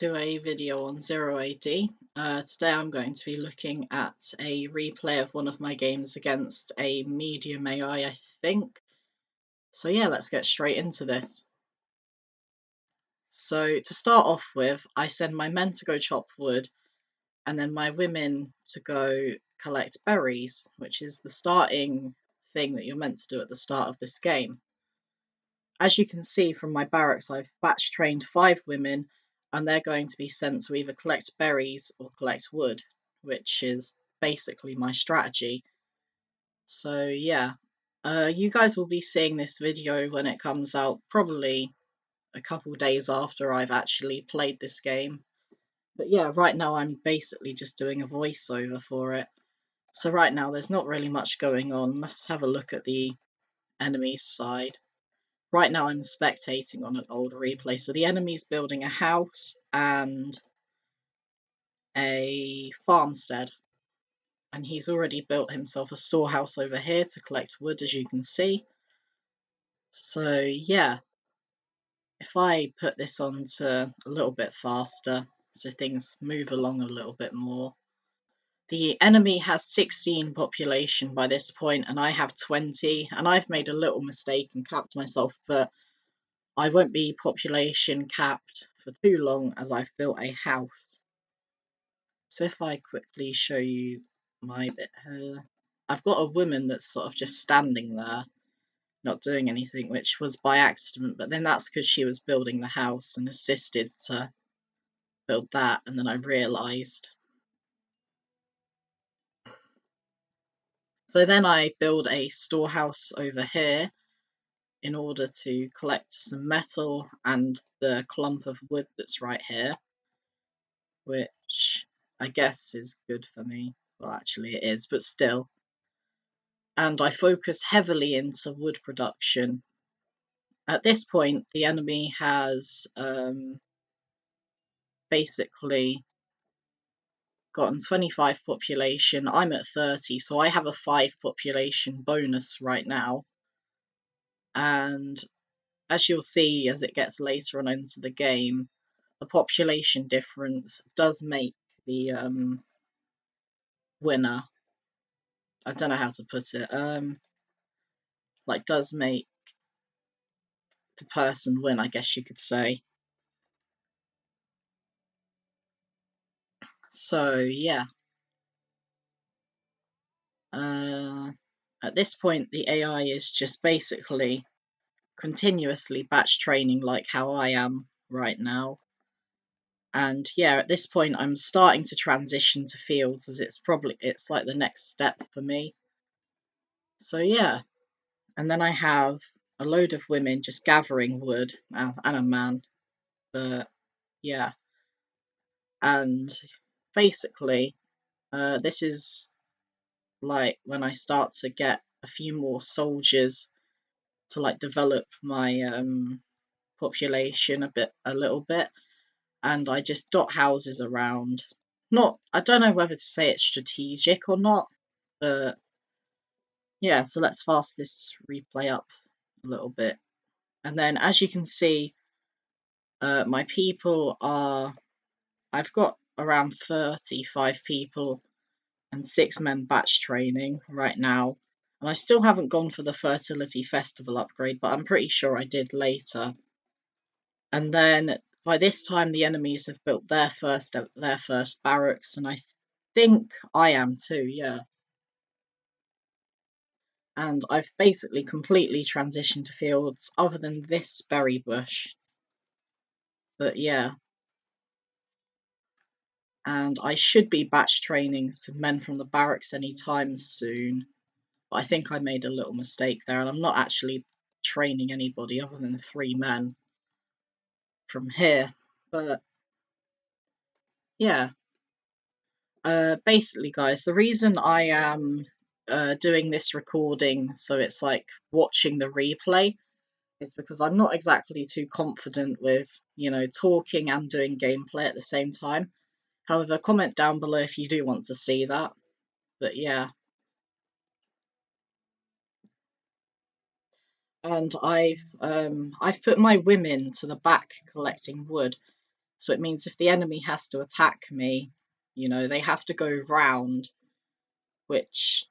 To a video on Zero AD. Today I'm going to be looking at a replay of one of my games against a medium AI, I think. So yeah, let's get straight into this. So to start off with, I send my men to go chop wood and then my women to go collect berries, which is the starting thing that you're meant to do at the start of this game. As you can see from my barracks, I've batch trained 5 women and they're going to be sent to either collect berries or collect wood, which is basically my strategy. So yeah, you guys will be seeing this video when it comes out, probably a couple days after I've actually played this game. But yeah, right now I'm basically just doing a voiceover for it. So right now there's not really much going on. Let's have a look at the enemy's side. Right now I'm spectating on an old replay. So the enemy's building a house and a farmstead. And he's already built himself a storehouse over here to collect wood, as you can see. So yeah, if I put this on to a little bit faster, so things move along a little bit more. The enemy has 16 population by this point, and I have 20, and I've made a little mistake and capped myself, but I won't be population capped for too long as I've built a house. So if I quickly show you my bit here, I've got a woman that's sort of just standing there, not doing anything, which was by accident, but then that's because she was building the house and assisted to build that, and then I realised. So then I build a storehouse over here in order to collect some metal and the clump of wood that's right here, which I guess is good for me. Well, actually it is, but still. And I focus heavily into wood production. At this point, the enemy has basically gotten 25 population. I'm at 30, so I have a 5 population bonus right now. And as you'll see as it gets later on into the game, the population difference does make the winner. I don't know how to put it. Like does make the person win, I guess you could say. So yeah. At this point, the AI is just basically continuously batch training like how I am right now. And yeah, at this point, I'm starting to transition to fields as it's like the next step for me. So yeah, and then I have a load of women just gathering wood and a man. But yeah, and basically, this is like when I start to get a few more soldiers to like develop my population a little bit, and I just dot houses around. Not, I don't know whether to say it's strategic or not, but yeah. So let's fast this replay up a little bit, and then as you can see, my people are. I've got around 35 people and 6 men batch training right now. And I still haven't gone for the Fertility Festival upgrade, but I'm pretty sure I did later. And then by this time the enemies have built their first barracks, and I think I am too, yeah. And I've basically completely transitioned to fields other than this berry bush. But yeah. And I should be batch training some men from the barracks anytime soon. But I think I made a little mistake there, and I'm not actually training anybody other than 3 men from here. But yeah, basically, guys, the reason I am doing this recording so it's like watching the replay is because I'm not exactly too confident with, talking and doing gameplay at the same time. However, comment down below if you do want to see that. But yeah. And I've put my women to the back collecting wood. So it means if the enemy has to attack me, they have to go round, which,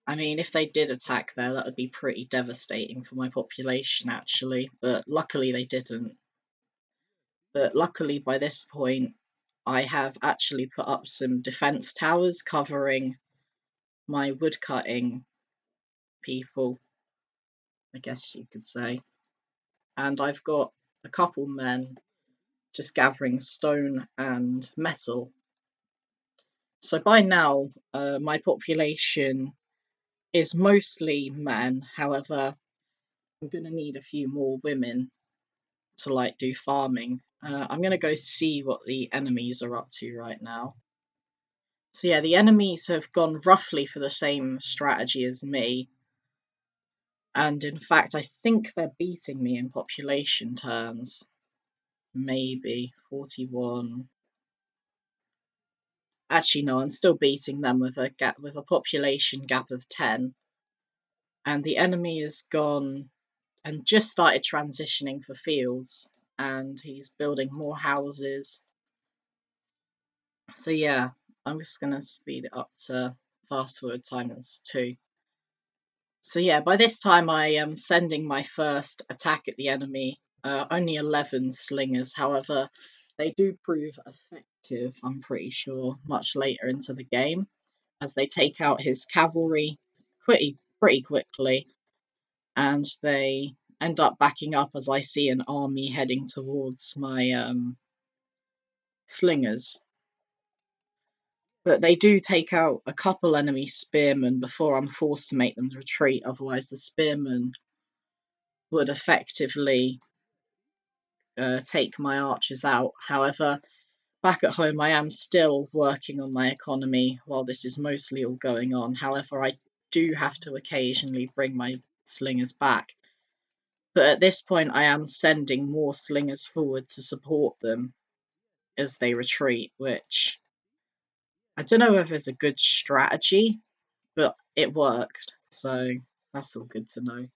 I mean, if they did attack there, that would be pretty devastating for my population, actually. But luckily they didn't. But luckily by this point, I have actually put up some defense towers covering my woodcutting people, I guess you could say. And I've got a couple men just gathering stone and metal. So by now, my population is mostly men. However, I'm going to need a few more women to like do farming. I'm going to go see what the enemies are up to right now. So yeah, the enemies have gone roughly for the same strategy as me. And in fact, I think they're beating me in population terms. Maybe 41. Actually, no, I'm still beating them with a population gap of 10. And the enemy has gone and just started transitioning for fields, and he's building more houses. So yeah, I'm just gonna speed it up to fast forward times 2. So yeah, by this time I am sending my first attack at the enemy. Only 11 slingers, however, they do prove effective, I'm pretty sure, much later into the game, as they take out his cavalry pretty quickly, and they end up backing up as I see an army heading towards my slingers. But they do take out a couple enemy spearmen before I'm forced to make them retreat, otherwise the spearmen would effectively take my archers out. However, back at home I am still working on my economy while this is mostly all going on. However, I do have to occasionally bring my slingers back. But at this point I am sending more slingers forward to support them as they retreat, which I don't know if it's a good strategy, but it worked, so that's all good to know.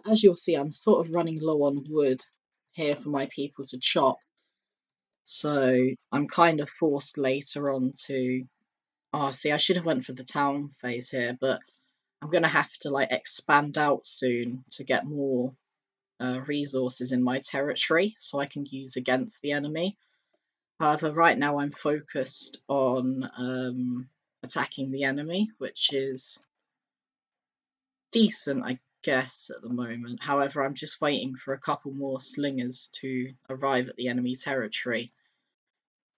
As you'll see, I'm sort of running low on wood here for my people to chop, so I'm kind of forced later on to... Oh, see, I should have went for the town phase here, but I'm going to have to like expand out soon to get more resources in my territory so I can use against the enemy. However, right now I'm focused on attacking the enemy, which is decent, I guess, at the moment. However, I'm just waiting for a couple more slingers to arrive at the enemy territory.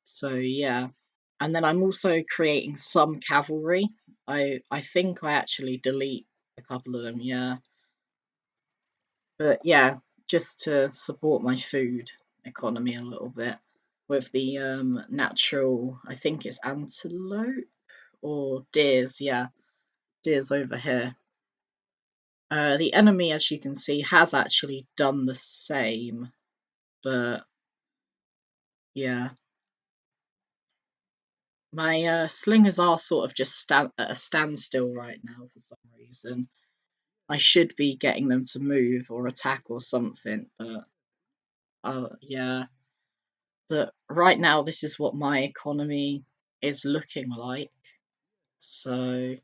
So yeah. And then I'm also creating some cavalry. I think I actually delete a couple of them, yeah. But yeah, just to support my food economy a little bit with the natural, I think it's antelope or deers, yeah, deers over here. The enemy, as you can see, has actually done the same, but yeah. My slingers are sort of just at a standstill right now for some reason. I should be getting them to move or attack or something, but yeah. But right now, this is what my economy is looking like. So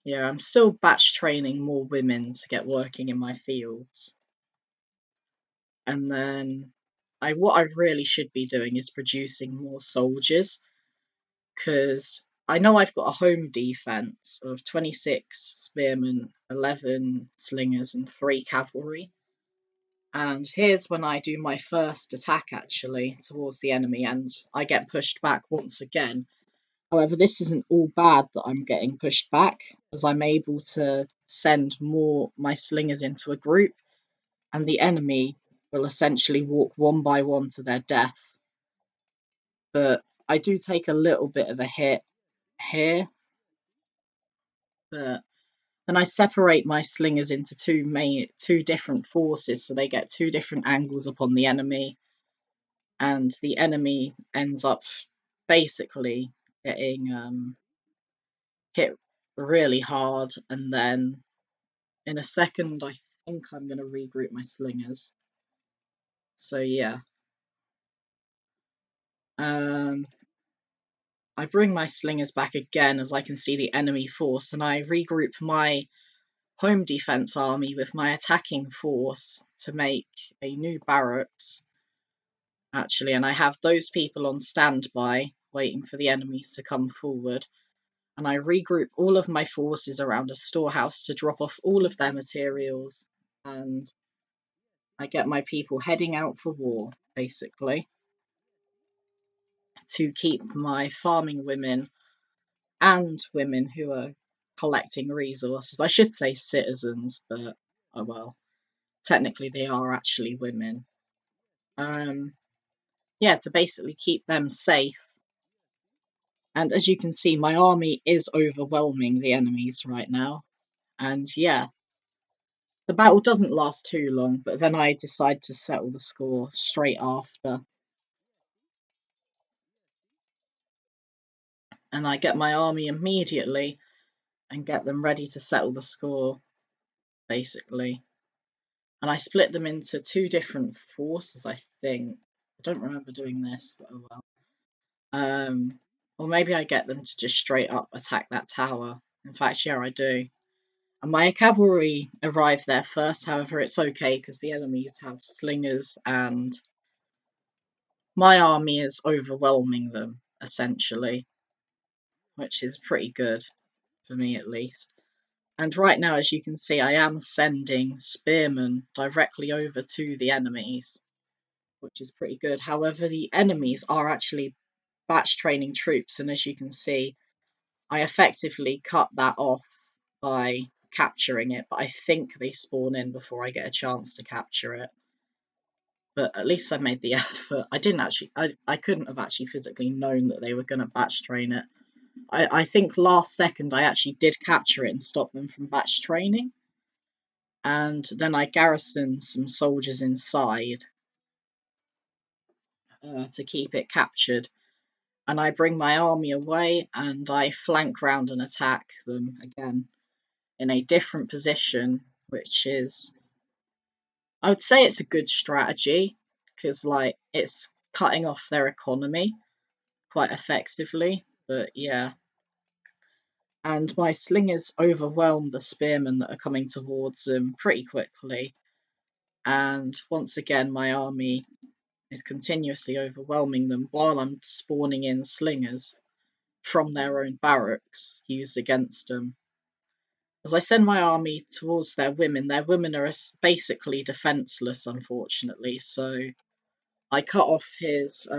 yeah, I'm still batch training more women to get working in my fields. And then what I really should be doing is producing more soldiers, because I know I've got a home defense of 26 spearmen, 11 slingers, and 3 cavalry. And here's when I do my first attack actually towards the enemy, and I get pushed back once again. However, this isn't all bad that I'm getting pushed back, as I'm able to send more my slingers into a group, and the enemy will essentially walk one by one to their death. But I do take a little bit of a hit here, but then I separate my slingers into two different forces, so they get 2 different angles upon the enemy, and the enemy ends up basically getting hit really hard. And then in a second, I think I'm going to regroup my slingers. So yeah, um, I bring my slingers back again as I can see the enemy force, and I regroup my home defense army with my attacking force to make a new barracks, actually, and I have those people on standby waiting for the enemies to come forward. And I regroup all of my forces around a storehouse to drop off all of their materials, and I get my people heading out for war, basically, to keep my farming women and women who are collecting resources. I should say citizens, but oh well, technically they are actually women. Um, yeah, to basically keep them safe. And as you can see, my army is overwhelming the enemies right now. And yeah, the battle doesn't last too long, but then I decide to settle the score straight after. And I get my army immediately and get them ready to settle the score, basically. And I split them into two different forces, I think. I don't remember doing this, but oh well. Or maybe I get them to just straight up attack that tower. In fact, yeah, I do. And my cavalry arrive there first, however, it's okay because the enemies have slingers and my army is overwhelming them, essentially, which is pretty good, for me at least. And right now, as you can see, I am sending spearmen directly over to the enemies, which is pretty good. However, the enemies are actually batch training troops, and as you can see, I effectively cut that off by capturing it, but I think they spawn in before I get a chance to capture it. But at least I made the effort. I didn't actually, I couldn't have actually physically known that they were going to batch train it. I think last second I actually did capture it and stop them from batch training. And then I garrisoned some soldiers inside to keep it captured. And I bring my army away and I flank round and attack them again in a different position, which is, I would say it's a good strategy because, like, it's cutting off their economy quite effectively. But yeah, and my slingers overwhelm the spearmen that are coming towards them pretty quickly. And once again, my army is continuously overwhelming them while I'm spawning in slingers from their own barracks used against them. As I send my army towards their women are basically defenseless, unfortunately. So I cut off his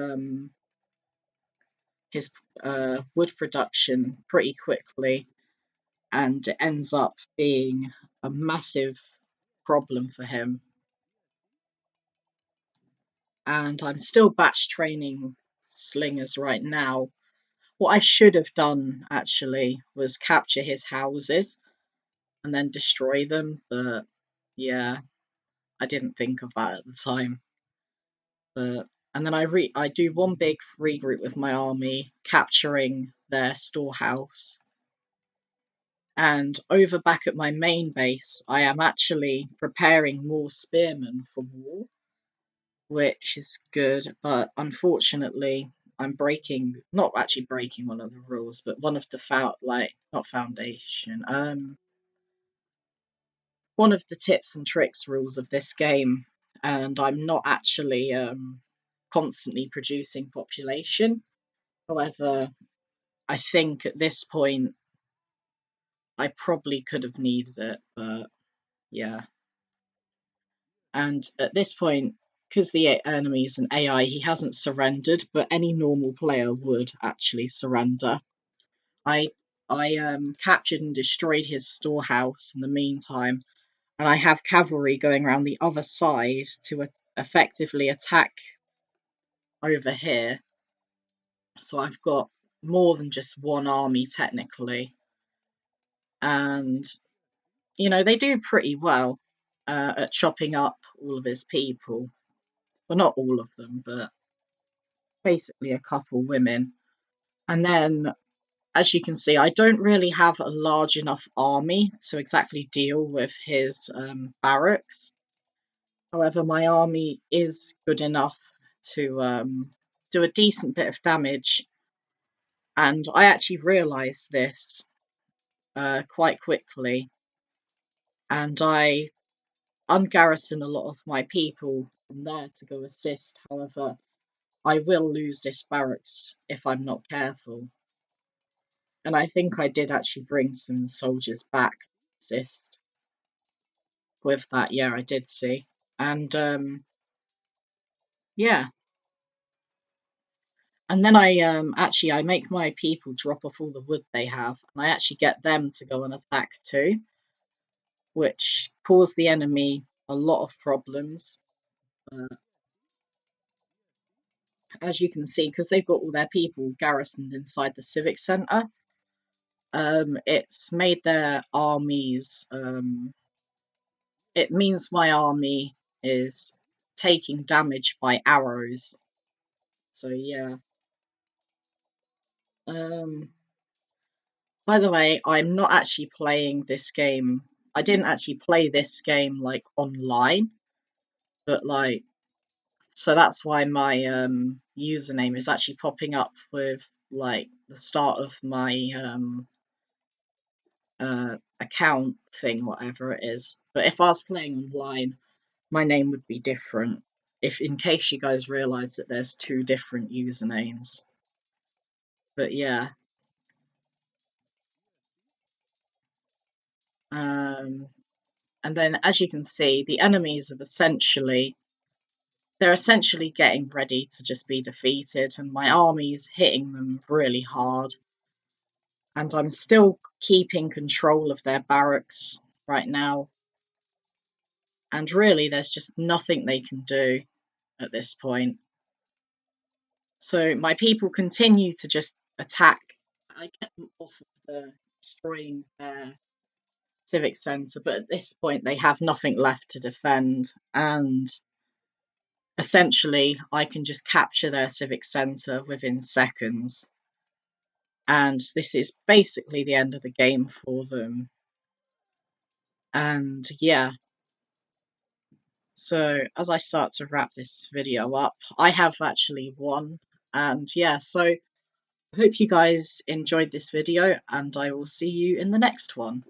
wood production pretty quickly, and it ends up being a massive problem for him. And I'm still batch training slingers right now. What I should have done actually was capture his houses and then destroy them, but yeah, I didn't think of that at the time. But and then I do one big regroup with my army, capturing their storehouse. And over back at my main base, I am actually preparing more spearmen for war, which is good, but unfortunately, I'm breaking, not actually breaking one of the rules, but one of the not foundation, one of the tips and tricks rules of this game, and I'm not actually constantly producing population. However, I think at this point I probably could have needed it, but yeah. And at this point, because the enemy is an AI, he hasn't surrendered, but any normal player would actually surrender. I I captured and destroyed his storehouse in the meantime, and I have cavalry going around the other side to effectively attack over here. So I've got more than just one army technically, and they do pretty well at chopping up all of his people. Well, not all of them, but basically a couple women. And then, as you can see, I don't really have a large enough army to exactly deal with his barracks. However, my army is good enough to do a decent bit of damage, and I actually realised this quite quickly, and I ungarrison a lot of my people from there to go assist. However, I will lose this barracks if I'm not careful. And I think I did actually bring some soldiers back to assist with that. Yeah, I did see. And yeah. And then I make my people drop off all the wood they have, and I actually get them to go and attack too, which cause the enemy a lot of problems. Uh, as you can see, because they've got all their people garrisoned inside the civic centre, it's made their armies. It means my army is taking damage by arrows. So yeah. Um, by the way, I'm not actually playing this game. I didn't actually play this game like online, but like so that's why my username is actually popping up with like the start of my account thing, whatever it is. But if I was playing online, my name would be different. If in case you guys realize that there's two different usernames. But yeah. Um, and then as you can see, the enemies have they're essentially getting ready to just be defeated, and my army's hitting them really hard. And I'm still keeping control of their barracks right now. And really, there's just nothing they can do at this point. So my people continue to just attack. I get them off of the destroying their civic centre, but at this point they have nothing left to defend, and essentially I can just capture their civic centre within seconds. And this is basically the end of the game for them. And yeah, so as I start to wrap this video up, I have actually won. And yeah, so I hope you guys enjoyed this video, and I will see you in the next one.